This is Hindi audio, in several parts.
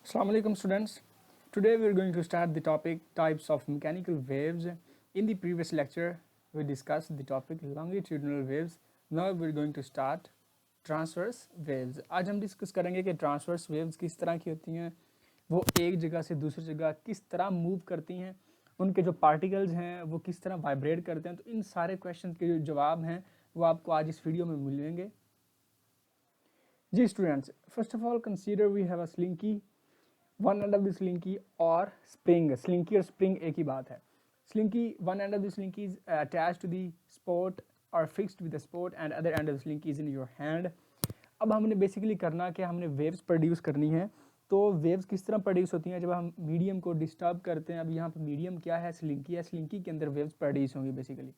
Assalamu alaikum students. Today we are going to start the topic types of mechanical waves. In the previous lecture we discussed the topic longitudinal waves. Now we are going to start transverse waves. आज हम डिस्कस करेंगे कि ट्रांसवर्स वेव्स किस तरह की होती हैं, वो एक जगह से दूसरी जगह किस तरह मूव करती हैं, उनके जो पार्टिकल्स हैं वो किस तरह वाइब्रेट करते हैं। तो इन सारे क्वेश्चन के जो जवाब हैं वो आपको आज इस वीडियो में मिलेंगे। जी students, first of all consider we have a slinky, one end of the slinky और स्प्रिंग। स्लिंकी और स्प्रिंग एक ही बात है। Slinky, one end of the slinky is attached to the support और fixed with the support and other end of the slinky is in your hand. अब हमने बेसिकली करना कि हमने वेव्स प्रोड्यूस करनी है। तो वेव्स किस तरह प्रोड्यूस होती हैं? जब हम मीडियम को डिस्टर्ब करते हैं। अब यहाँ पर मीडियम क्या है? स्लिंकी है। स्लिंकी के अंदर वेव्स प्रोड्यूस होंगी बेसिकली।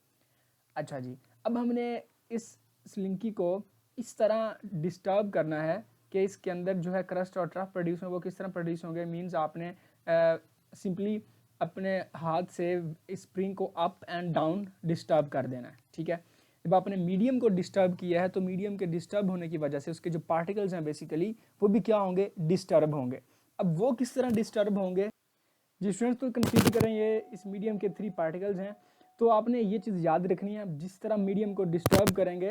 अच्छा जी, अब हमने इस स्लिंकी को इस तरह डिस्टर्ब करना है कि इसके अंदर जो है क्रस्ट और ट्रफ प्रोड्यूस हो, वो किस तरह प्रोड्यूस होंगे। मींस आपने सिंपली अपने हाथ से स्प्रिंग को अप एंड डाउन डिस्टर्ब कर देना है। ठीक है, जब आपने मीडियम को डिस्टर्ब किया है तो मीडियम के डिस्टर्ब होने की वजह से उसके जो पार्टिकल्स हैं बेसिकली वो भी क्या होंगे? डिस्टर्ब होंगे। अब वो किस तरह डिस्टर्ब होंगे जी स्टूडेंट्स? तो कंसीडर करें ये इस मीडियम के 3 पार्टिकल्स हैं। तो आपने ये चीज़ याद रखनी है, जिस तरह मीडियम को डिस्टर्ब करेंगे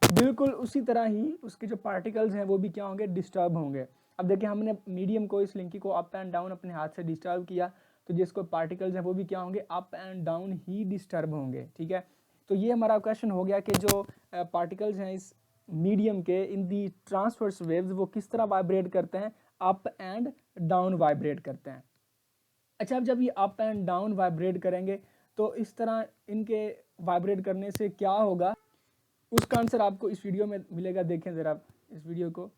बिल्कुल उसी तरह ही उसके जो पार्टिकल्स हैं वो भी क्या होंगे? डिस्टर्ब होंगे। अब देखिए, हमने मीडियम को, इस लिंकी को अप एंड डाउन अपने हाथ से डिस्टर्ब किया, तो जिसको पार्टिकल्स हैं वो भी क्या होंगे? Up and down he disturb होंगे। ठीक है, तो ये हमारा क्वेश्चन हो गया कि जो पार्टिकल्स हैं इस मीडियम के इन दी ट्रांसवर्स वेव्स वो किस तरह वाइब्रेट करते हैं? अप एंड डाउन वाइब्रेट करते हैं। अच्छा, अब जब ये अप एंड डाउन वाइब्रेट करेंगे तो इस तरह इनके वाइब्रेट करने से क्या होगा, उसका आंसर आपको इस वीडियो में मिलेगा। देखें ज़रा आप इस वीडियो को।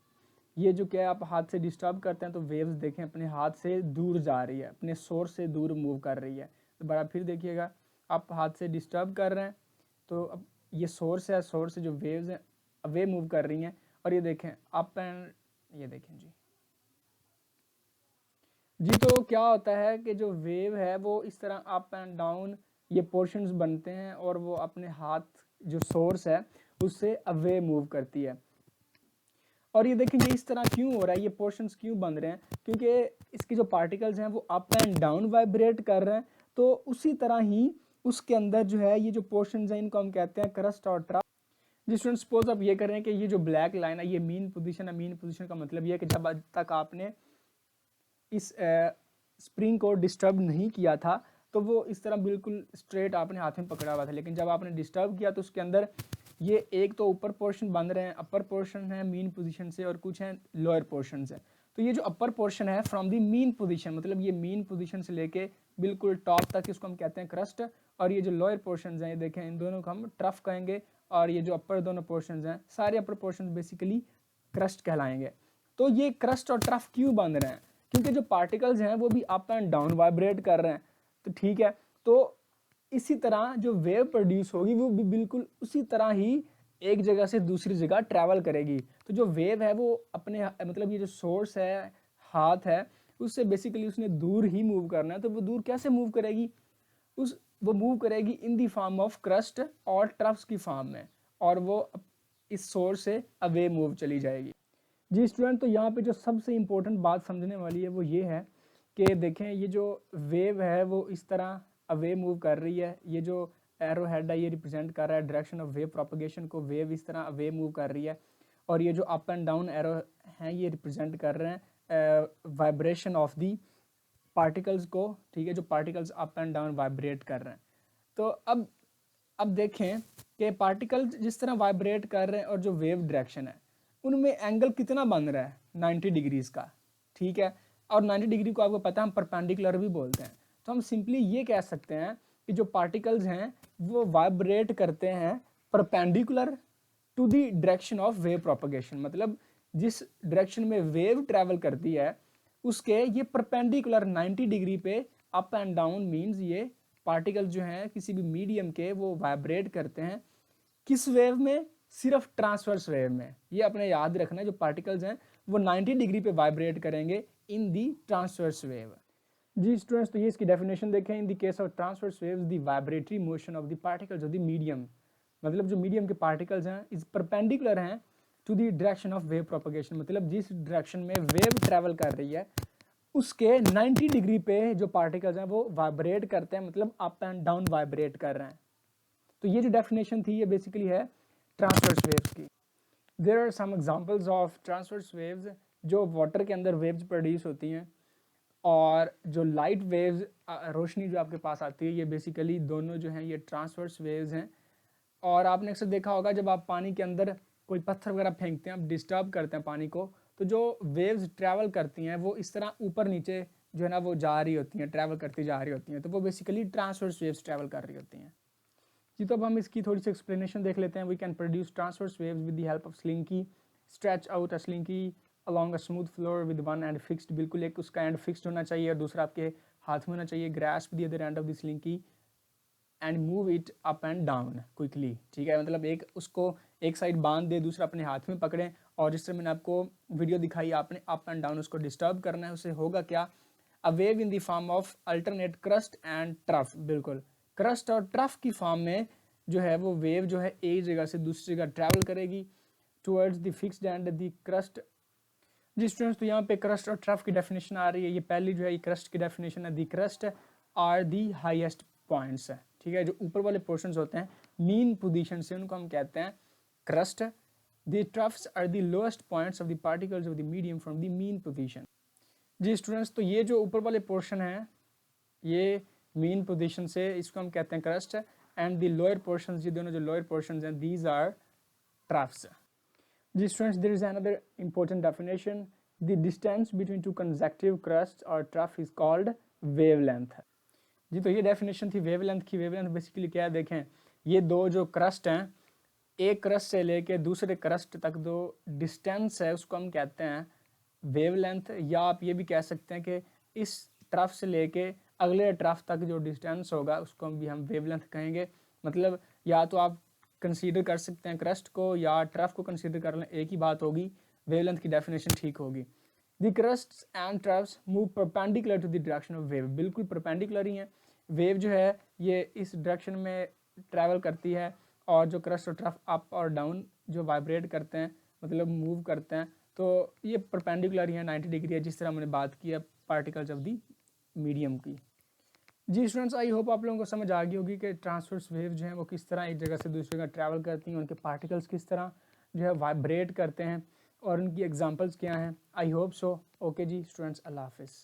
ये जो क्या है, आप हाथ से डिस्टर्ब करते हैं तो वेव्स देखें अपने हाथ से दूर जा रही है, अपने सोर्स से दूर मूव कर रही है। तो बड़ा फिर देखिएगा, आप हाथ से डिस्टर्ब कर रहे हैं तो अब ये सोर्स है, सोर्स से जो वेव्स हैं वे मूव कर रही हैं। और ये देखें अप एंड, ये देखें जी तो क्या होता है कि जो वेव है वो इस तरह अप एंड डाउन ये पोर्शंस बनते हैं और वो अपने हाथ जो सोर्स है उससे अवे मूव करती है। और ये देखेंगे इस तरह क्यों हो रहा है, ये पोर्शंस क्यों बन रहे हैं? क्योंकि इसके जो पार्टिकल्स हैं वो अप एंड डाउन वाइब्रेट कर रहे हैं। तो उसी तरह ही उसके अंदर जो है ये जो पोर्शंस हैं इनको हम कहते हैं क्रस्ट और ट्रफ। जी स्टूडेंट, सपोज आप ये कर रहे हैं कि ये जो ब्लैक लाइन है ये मीन पोजीशन है। मीन पोजीशन का मतलब ये है कि जब तक आपने इस स्प्रिंग को डिस्टर्ब नहीं किया था तो वो इस तरह बिल्कुल स्ट्रेट आपने हाथ में पकड़ा हुआ था, लेकिन जब आपने डिस्टर्ब किया तो उसके अंदर ये एक तो ऊपर पोर्शन बन रहे हैं, अपर पोर्शन है मीन पोजीशन से और कुछ हैं लोअर पोर्शन से। तो ये जो अपर पोर्शन है फ्रॉम दी मीन पोजीशन, मतलब ये मीन पोजीशन से लेके बिल्कुल टॉप तक, इसको हम कहते हैं क्रस्ट। और ये जो लोअर पोर्शन हैं ये देखें, इन दोनों को हम ट्रफ कहेंगे। और ये जो अपर दोनों पोर्शन हैं, सारे अपर पोर्शन बेसिकली क्रस्ट कहलाएंगे। तो ये क्रस्ट और ट्रफ क्यों बन रहे हैं? क्योंकि जो पार्टिकल्स हैं वो भी अप एंड डाउन वाइब्रेट कर रहे हैं। तो ठीक है, तो इसी तरह जो वेव प्रोड्यूस होगी वो भी बिल्कुल उसी तरह ही एक जगह से दूसरी जगह ट्रैवल करेगी। तो जो वेव है वो अपने, मतलब ये जो सोर्स है, हाथ है, उससे बेसिकली उसने दूर ही मूव करना है। तो वो दूर कैसे मूव करेगी? वो मूव करेगी इन दी फॉर्म ऑफ क्रस्ट और ट्रफ्स की फॉर्म में, और वो इस सोर्स से अवे मूव चली जाएगी। जी स्टूडेंट, तो यहाँ पे जो सबसे इम्पोर्टेंट बात समझने वाली है वो ये है कि देखें ये जो वेव है वो इस तरह अवे मूव कर रही है। ये जो एरो हेड है ये रिप्रेजेंट कर रहा है डायरेक्शन ऑफ वेव प्रोपगेशन को। वेव इस तरह अवे मूव कर रही है। और ये जो अप एंड डाउन एरो हैं ये रिप्रेजेंट कर रहे हैं वाइब्रेशन ऑफ दी पार्टिकल्स को। ठीक है, जो particles up and down vibrate कर रहे हैं। तो अब देखें कि पार्टिकल्स जिस तरह वाइब्रेट कर रहे हैं और जो वेव डायरेक्शन है उनमें एंगल कितना बन रहा है? 90 डिग्रीज का। ठीक है, और 90 डिग्री को आपको पता है हम परपेंडिकुलर भी बोलते हैं। तो हम सिंपली ये कह सकते हैं कि जो पार्टिकल्स हैं वो वाइब्रेट करते हैं perpendicular to the direction of wave propagation. मतलब जिस डायरेक्शन में वेव ट्रैवल करती है उसके ये परपेंडिकुलर 90 डिग्री पे अप एंड डाउन मीन्स ये पार्टिकल्स जो हैं किसी भी मीडियम के वो वाइब्रेट करते हैं। किस वेव में? सिर्फ ट्रांसवर्स वेव में। ये अपने याद रखना है, जो पार्टिकल्स हैं वो 90 डिग्री पे वाइब्रेट करेंगे इन दी ट्रांसवर्स वेव। जी स्टूडेंट्स, तो ये इसकी डेफिनेशन देखें। In the case of transverse waves the vibratory motion of the particles of the medium, मतलब जो मीडियम के पार्टिकल्स हैं इस परपेंडिकुलर हैं to the direction of wave propagation. मतलब जिस डायरेक्शन में वेव ट्रैवल कर रही है उसके 90 डिग्री पे जो पार्टिकल्स हैं वो वाइब्रेट करते हैं, मतलब अप एंड डाउन वाइब्रेट कर रहे हैं। तो ये जो डेफिनेशन थी ये बेसिकली है ट्रांसवर्स वेव्स की। There are some examples of transverse waves, जो वाटर के अंदर वेव्स प्रोड्यूस होती हैं, और जो लाइट वेव्स, रोशनी जो आपके पास आती है, ये बेसिकली दोनों जो हैं ये ट्रांसवर्स वेव्स हैं। और आपने अक्सर देखा होगा जब आप पानी के अंदर कोई पत्थर वगैरह फेंकते हैं, आप डिस्टर्ब करते हैं पानी को, तो जो वेव्स ट्रैवल करती हैं वो इस तरह ऊपर नीचे जो है ना वो जा रही होती हैं, ट्रैवल करती जा रही होती हैं, तो वो बेसिकली ट्रांसवर्स वेव्स ट्रैवल कर रही होती हैं जी। तो अब हम इसकी थोड़ी सी एक्सप्लेनेशन देख लेते हैं। We can produce transverse waves with the help of slinky, stretch out a slinky along a smooth floor with one end fixed, बिल्कुल एक उसका एंड फिक्स्ड होना चाहिए और दूसरा आपके हाथ में होना चाहिए। Grasp the other end of the slinky and move it up and down quickly, ठीक है, मतलब एक उसको एक साइड बांध दे, दूसरा अपने हाथ में पकड़ें, और जिस तरह मैंने आपको वीडियो दिखाई आपने अप एंड डाउन उसको डिस्टर्ब करना है। उससे होगा क्या, a wave in the form of alternate crust and trough, बिल्कुल क्रस्ट और ट्रफ की फॉर्म में जो है वो वेव जो है एक जगह से दूसरी जगह ट्रैवल करेगी towards the fixed end the crest. जी स्टूडेंट्स, तो यहाँ पे क्रस्ट और ट्रफ की डेफिनेशन आ रही है। ये पहली जो है ये क्रस्ट की डेफिनेशन है, the crust are the highest points है, ठीक है, जो ऊपर वाले पोर्शंस होते हैं मीन पोजीशन से उनको हम कहते हैं crest. The troughs are the lowest points of the particles of the medium from the mean position. जी स्टूडेंट्स, तो ये जो ऊपर वाले पोर्शन है ये मीन पोजीशन से, इसको हम कहते हैं crest, and the lower portions, ये दोनों जो लोअर पोर्शंस हैं दीज आर ट्रफ्स। जी students, there is another important definition, the distance between two consecutive crest और ट्रफ इज कॉल्ड वेवलेंथ। जी तो ये डेफिनेशन थी वेवलेंथ की। वेवलेंथ बेसिकली क्या है, देखें ये दो जो क्रस्ट हैं, एक क्रस्ट से लेके दूसरे क्रस्ट तक जो डिस्टेंस है उसको हम कहते हैं वेवलेंथ, या आप ये भी कह सकते हैं कि इस ट्रफ से लेके अगले ट्रफ तक जो डिस्टेंस होगा उसको हम वेवलेंथ कहेंगे। मतलब या तो आप कंसीडर कर सकते हैं क्रस्ट को या ट्रफ को कंसीडर कर लें, एक ही बात होगी, वेवलेंथ की डेफिनेशन ठीक होगी। The crests and troughs move perpendicular to the direction of wave, बिल्कुल परपेंडिकुलर ही है। वेव जो है ये इस डायरेक्शन में ट्रैवल करती है, और जो क्रस्ट और ट्रफ अप और डाउन जो वाइब्रेट करते हैं, मतलब मूव करते हैं, तो ये परपेंडिकुलर ही है, 90 डिग्री है, जिस तरह हमने बात की है पार्टिकल्स ऑफ द मीडियम की। जी स्टूडेंट्स, आई होप आप लोगों को समझ आ गई होगी कि ट्रांसवर्स वेव जो हैं वो किस तरह एक जगह से दूसरी जगह ट्रैवल करती हैं, उनके पार्टिकल्स किस तरह जो है वाइब्रेट करते हैं और उनकी एग्जांपल्स क्या हैं। I hope so. ओके जी स्टूडेंट्स, अल्लाह हाफिज़।